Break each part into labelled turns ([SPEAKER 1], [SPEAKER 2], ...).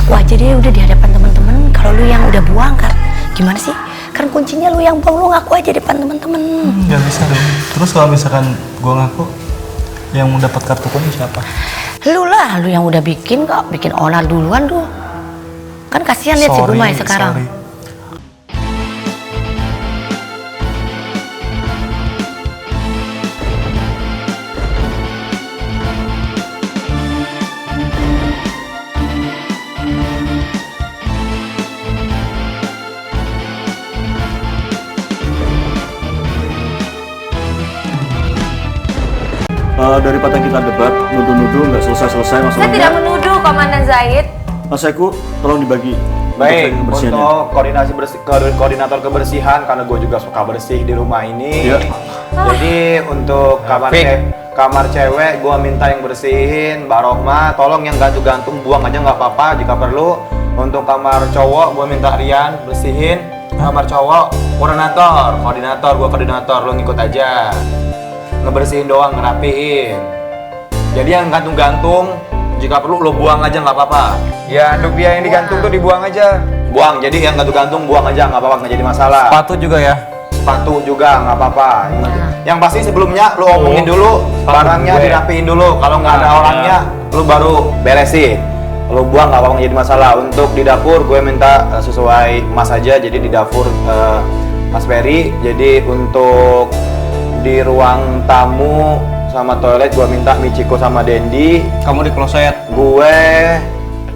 [SPEAKER 1] Ngaku aja deh udah di hadapan teman-teman kalau lu yang udah buang kan. Gimana sih? Kan kuncinya lu yang buang, lu ngaku aja di depan teman-teman.
[SPEAKER 2] Nggak bisa dong. Terus kalau misalkan gua ngaku, yang mau dapat kartu kunci siapa?
[SPEAKER 1] Lu lah, lu yang udah bikin kok, bikin onar duluan tuh. Kan kasihan lihat si Gumay sekarang.
[SPEAKER 2] Sorry.
[SPEAKER 3] Daripada kita debat, nuduh-nuduh nggak selesai-selesai masalahnya.
[SPEAKER 4] Saya tidak menuduh Komandan Zaid.
[SPEAKER 3] Mas Eko, tolong dibagi.
[SPEAKER 5] Baik, untuk koordinator kebersihan, karena gue juga suka bersih di rumah ini.
[SPEAKER 3] Ya.
[SPEAKER 5] Jadi untuk kamar cewek, gue minta yang bersihin. Mbak Rohma, tolong yang gantung-gantung buang aja nggak apa-apa jika perlu. Untuk kamar cowok, gue minta Rian bersihin. Kamar cowok, koordinator, lo ngikut aja. Ngebersihin doang, ngerapihin. Jadi yang gantung-gantung, jika perlu lo buang aja nggak apa-apa. Ya, untuk dia yang digantung tuh dibuang aja. Buang, jadi yang gantung-gantung buang aja nggak apa-apa, nggak jadi masalah.
[SPEAKER 2] Sepatu juga ya?
[SPEAKER 5] Sepatu juga nggak apa-apa. Yang pasti sebelumnya lo omongin dulu, barangnya dirapihin dulu. Kalau nggak ada orangnya, lo baru beresin. Lo buang nggak apa-apa, nggak jadi masalah. Untuk di dapur, gue minta sesuai Mas aja. Jadi di dapur Mas Ferry. Jadi untuk di ruang tamu sama toilet gue minta Michiko sama Dendi.
[SPEAKER 2] Kamu di kloset?
[SPEAKER 5] Gue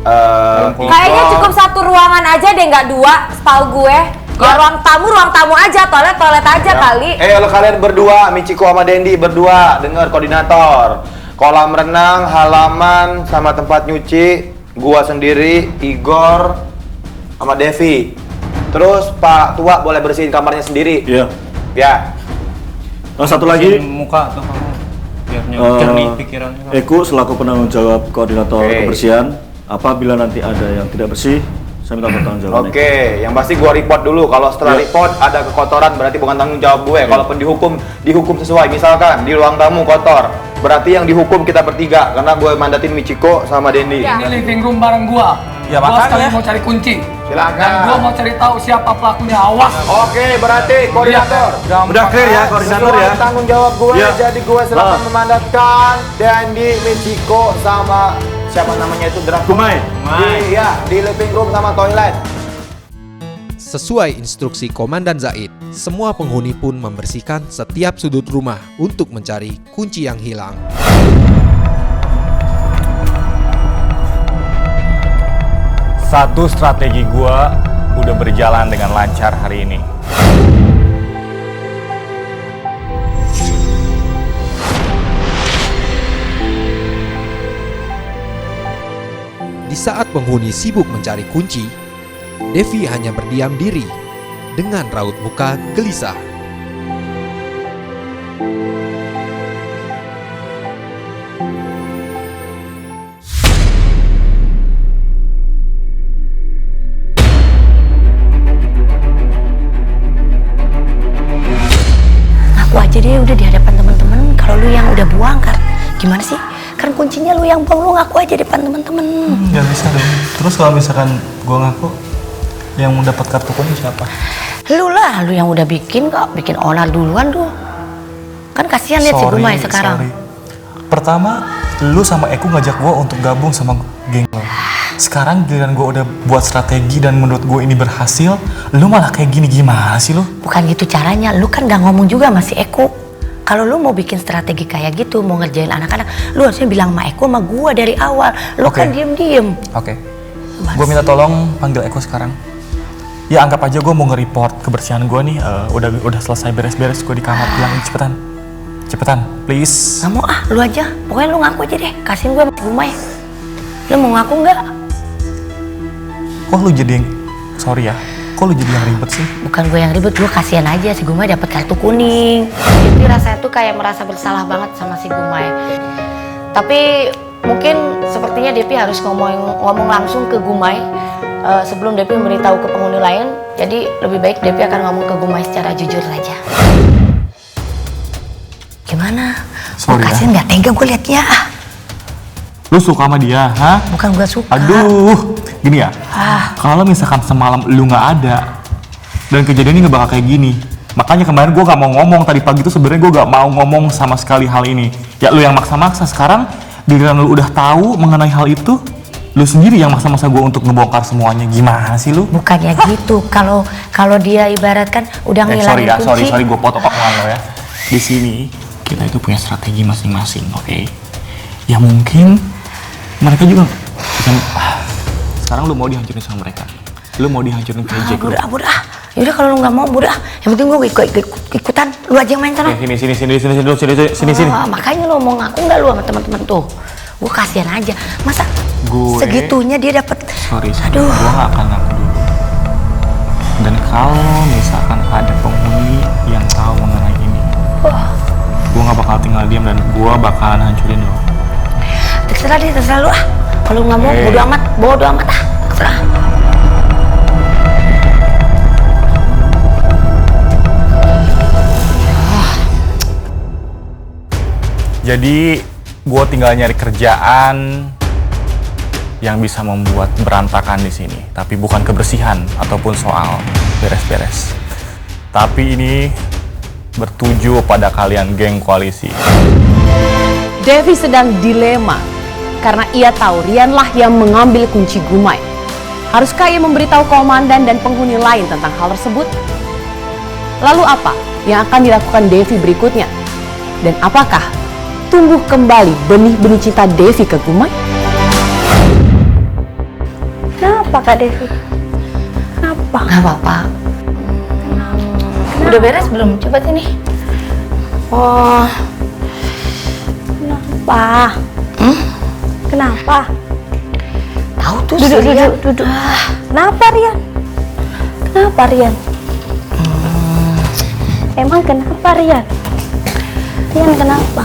[SPEAKER 4] Kayaknya cukup satu ruangan aja deh, nggak dua, setahu gue. Ya ruang tamu aja, toilet aja kali.
[SPEAKER 5] Lo kalian berdua, Michiko sama Dendi berdua, denger koordinator. Kolam renang, halaman, sama tempat nyuci, gua sendiri, Igor, sama Devi. Terus Pak Tua boleh bersihin kamarnya sendiri.
[SPEAKER 3] Iya.
[SPEAKER 5] Ya.
[SPEAKER 3] Nah, satu lagi,
[SPEAKER 2] Muka atau kamu? Biar jernih pikirannya.
[SPEAKER 3] Eko selaku penanggung jawab koordinator kebersihan. Apabila nanti ada yang tidak bersih, saya minta bertanggung jawab.
[SPEAKER 5] Oke, yang pasti gua report dulu. Kalau setelah report ada kekotoran, berarti bukan tanggung jawab gue. Kalaupun dihukum sesuai. Misalkan di ruang tamu kotor, berarti yang dihukum kita bertiga karena gue mandatin Michiko sama Dendi.
[SPEAKER 6] Ini living room bareng gua.
[SPEAKER 2] Ya,
[SPEAKER 6] Gua
[SPEAKER 2] makanya.
[SPEAKER 6] sekalian mau cari kunci.
[SPEAKER 5] Silakan.
[SPEAKER 6] Dan gua mau cari tahu siapa pelakunya. Awas.
[SPEAKER 5] Oke, berarti koordinator.
[SPEAKER 3] Udah clear ya, koordinator ya.
[SPEAKER 5] Sesuai tanggung jawab gue,
[SPEAKER 3] Ya.
[SPEAKER 5] jadi gue selalu memandatkan Dendi, Michiko sama siapa namanya itu
[SPEAKER 3] Gumay.
[SPEAKER 5] di living room sama toilet.
[SPEAKER 7] Sesuai instruksi Komandan Zaid, semua penghuni pun membersihkan setiap sudut rumah untuk mencari kunci yang hilang.
[SPEAKER 8] Satu strategi gua udah berjalan dengan lancar hari ini.
[SPEAKER 7] Di saat penghuni sibuk mencari kunci, Devi hanya berdiam diri dengan raut muka gelisah.
[SPEAKER 1] Ngaku aja deh udah di hadapan teman-teman kalau lu yang udah buang kan. Gimana sih? Kan kuncinya lu yang buang, lu ngaku aja di depan teman-teman.
[SPEAKER 2] Nggak bisa dong. Terus kalau misalkan gua ngaku, yang mau dapat kartu kunci siapa?
[SPEAKER 1] Lu lah, lu yang udah bikin kok, bikin onar duluan tuh. Kan kasihan lihat si Gumay sekarang.
[SPEAKER 2] Sorry. Pertama, lu sama Eko ngajak gua untuk gabung sama geng lo. Sekarang giliran gua udah buat strategi dan menurut gua ini berhasil, lu malah kayak gini, gimana sih lu?
[SPEAKER 1] Bukan gitu caranya, lu kan udah ngomong juga sama si Eko. Kalau lu mau bikin strategi kayak gitu, mau ngerjain anak-anak, lu harusnya bilang sama Eko sama gua dari awal. Lu
[SPEAKER 2] Oke.
[SPEAKER 1] kan diem-diem.
[SPEAKER 2] Oke. Gua minta tolong panggil Eko sekarang. Ya anggap aja gua mau nge-report kebersihan gua nih, udah selesai beres-beres gua di kamar. Bilang cepetan, please.
[SPEAKER 1] Nggak mau lu aja. Pokoknya lu ngaku aja deh, kasihin gue sama si Gumay. Lu mau ngaku nggak?
[SPEAKER 2] Kok lu jadi yang, sorry ya, kok lu jadi yang ribet sih?
[SPEAKER 1] Bukan gue yang ribet, lu kasihan aja si Gumay dapat kartu kuning. Jadi rasanya tuh kayak merasa bersalah banget sama si Gumay. Tapi mungkin sepertinya Devi harus ngomong langsung ke Gumay sebelum Devi memberitahu ke penghuni lain. Jadi lebih baik Devi akan ngomong ke Gumay secara jujur saja. Gimana?
[SPEAKER 2] Sorry
[SPEAKER 1] Kasihan nggak tega gue liatnya.
[SPEAKER 2] Lu suka sama dia, hah?
[SPEAKER 1] Bukan gua suka.
[SPEAKER 2] Aduh, gini ya. Kalau misalkan semalam lu nggak ada dan kejadian ini nggak bakal kayak gini. Makanya kemarin gue gak mau ngomong tadi pagi tuh sebenarnya gue gak mau ngomong sama sekali hal ini. Ya lu yang maksa-maksa sekarang, giliran lu udah tahu mengenai hal itu, lu sendiri yang maksa-maksa gue untuk ngebongkar semuanya. Gimana sih lu?
[SPEAKER 1] Bukannya gitu. Kalau dia ibaratkan udah ngilangin kunci.
[SPEAKER 2] sorry gue potong omongan lo ya. Di sini kita itu punya strategi masing-masing, oke? Ya mungkin mereka juga sekarang lu mau dihancurin sama mereka. Lu mau dihancurin kayak Jack lu.
[SPEAKER 1] Udah. Yaudah kalau lu nggak mau, udah. Yang penting gue ikutan. Lu aja yang main sana.
[SPEAKER 2] Sini.
[SPEAKER 1] Makanya lu mau ngaku nggak lu sama teman-teman tuh? Gue kasihan aja. Masa
[SPEAKER 2] Gue
[SPEAKER 1] segitunya dia dapet.
[SPEAKER 2] Sorry. Gue gak akan ngaku dulu. Dan kalau misalkan ada penghuni yang tahu mengenai ini, gue gak bakal tinggal diam dan gue bakalan hancurin lo.
[SPEAKER 1] Terserah lu ah. Kalau nggak mau, bodo amat ah. Terserah.
[SPEAKER 8] Jadi gue tinggal nyari kerjaan yang bisa membuat berantakan di sini, tapi bukan kebersihan ataupun soal beres-beres. Tapi ini bertuju pada kalian geng koalisi.
[SPEAKER 9] Devi sedang dilema karena ia tahu Rianlah yang mengambil kunci Gumai. Haruskah ia memberitahu komandan dan penghuni lain tentang hal tersebut? Lalu apa yang akan dilakukan Devi berikutnya? Dan apakah tumbuh kembali benih-benih cinta Devi ke Gumai?
[SPEAKER 4] Kenapa Kak Devi? Kenapa?
[SPEAKER 1] Nggak apa-apa. Udah beres belum? Coba sini. Oh,
[SPEAKER 4] Kenapa? Kenapa?
[SPEAKER 1] tahu tuh
[SPEAKER 4] Duduk. Kenapa Rian? Kenapa Rian? Emang kenapa Rian? Rian kenapa?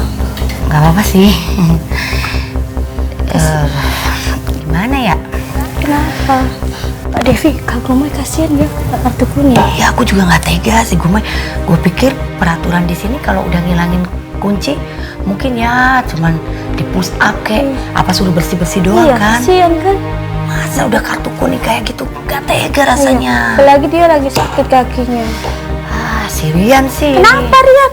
[SPEAKER 1] Nggak apa-apa sih. Gimana ya?
[SPEAKER 4] Kenapa? Kak Devi, Kak Gumai kasihan ya kartu kuning.
[SPEAKER 1] Ya aku juga nggak tega sih Gumai. Gue pikir peraturan di sini kalau udah ngilangin kunci, mungkin ya cuman di push up kayak apa suruh bersih-bersih doang
[SPEAKER 4] Iya,
[SPEAKER 1] kan.
[SPEAKER 4] kasihan kan?
[SPEAKER 1] Masa udah kartu kuning kayak gitu, gak tega rasanya.
[SPEAKER 4] Iya. Apalagi dia lagi sakit kakinya.
[SPEAKER 1] Si Rian sih.
[SPEAKER 4] Kenapa Rian?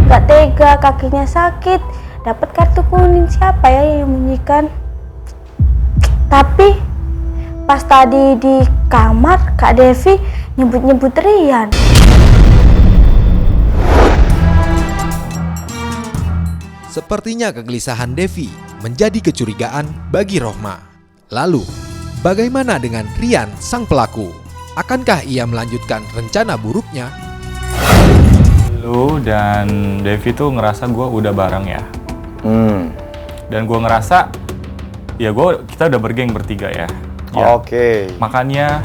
[SPEAKER 4] Gak tega, kakinya sakit. Dapat kartu kuning, siapa ya yang menyembunyikan? Tapi pas tadi di kamar Kak Devi nyebut-nyebut Rian.
[SPEAKER 7] Sepertinya kegelisahan Devi menjadi kecurigaan bagi Rohma. Lalu, bagaimana dengan Rian sang pelaku? Akankah ia melanjutkan rencana buruknya?
[SPEAKER 8] Lu dan Devi tuh ngerasa gue udah bareng ya. Dan gue ngerasa ya kita udah bergeng bertiga ya.
[SPEAKER 5] Oke.
[SPEAKER 8] Makanya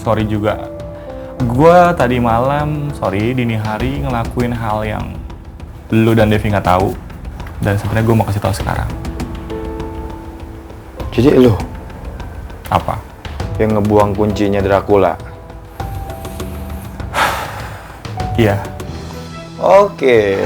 [SPEAKER 8] sorry juga. Gue tadi malam, dini hari ngelakuin hal yang lu dan Devi nggak tahu. Dan sebenarnya gue mau kasih tahu sekarang.
[SPEAKER 5] Jadi lu
[SPEAKER 8] Apa?
[SPEAKER 5] yang ngebuang kuncinya Dracula?
[SPEAKER 8] Iya.
[SPEAKER 5] Oke.